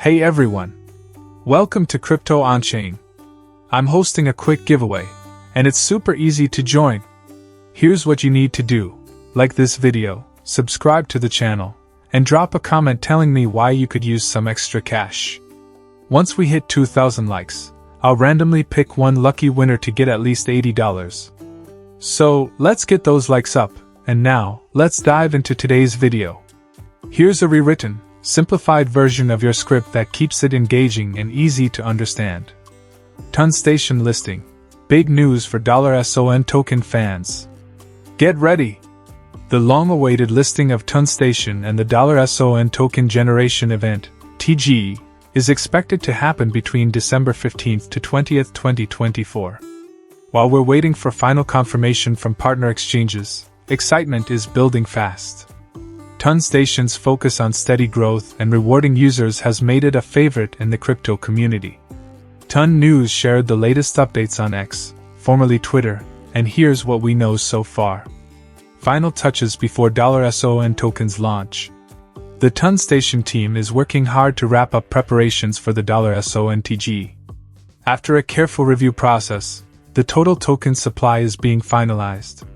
Hey everyone! Welcome to Crypto On-Chain. I'm hosting a quick giveaway, and it's super easy to join. Here's what you need to do. Like this video, subscribe to the channel, and drop a comment telling me why you could use some extra cash. Once we hit 2,000 likes, I'll randomly pick one lucky winner to get at least $80. So, let's get those likes up, and now, let's dive into today's video. Here's a rewritten, simplified version of your script that keeps it engaging and easy to understand. TonStation listing. Big news for $SON token fans. Get ready! The long-awaited listing of TonStation and the $SON token generation event, TGE, is expected to happen between December 15th to 20th, 2024. While we're waiting for final confirmation from partner exchanges, excitement is building fast. TonStation's focus on steady growth and rewarding users has made it a favorite in the crypto community. Ton News shared the latest updates on X, formerly Twitter, and here's what we know so far. Final touches before $SON tokens launch. The TonStation team is working hard to wrap up preparations for the $SON TGE. After a careful review process, the total token supply is being finalized.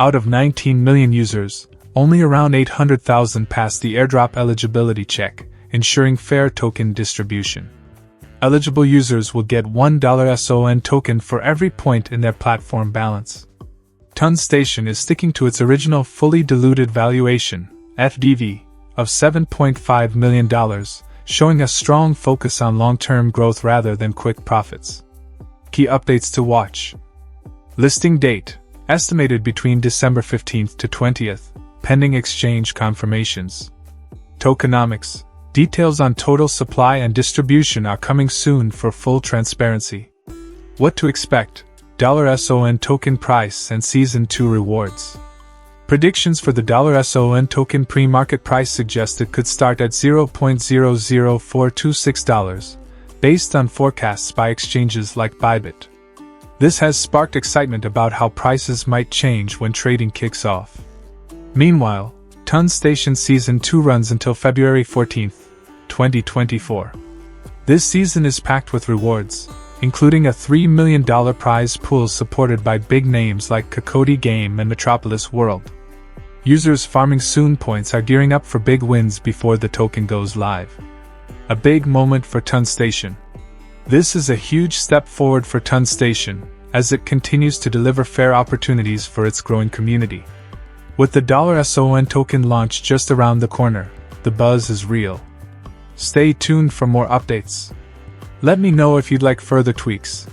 Out of 19 million users, only around 800,000 passed the airdrop eligibility check, ensuring fair token distribution. Eligible users will get $1 SON token for every point in their platform balance. TonStation is sticking to its original fully diluted valuation, FDV, of $7.5 million, showing a strong focus on long-term growth rather than quick profits. Key updates to watch. Listing date, estimated between December 15th to 20th. Pending exchange confirmations. Tokenomics. Details on total supply and distribution are coming soon for full transparency. What to expect. $SON token price and Season 2 rewards. Predictions for the $SON token pre-market price suggested could start at $0.000426, based on forecasts by exchanges like Bybit. This has sparked excitement about how prices might change when trading kicks off. Meanwhile, TonStation Season 2 runs until February 14, 2024. This season is packed with rewards, including a $3 million prize pool supported by big names like Cocody Game and Metropolis World. Users farming Soon points are gearing up for big wins before the token goes live. A big moment for TonStation. This is a huge step forward for TonStation, as it continues to deliver fair opportunities for its growing community. With the $SON token launch just around the corner, the buzz is real. Stay tuned for more updates. Let me know if you'd like further tweaks.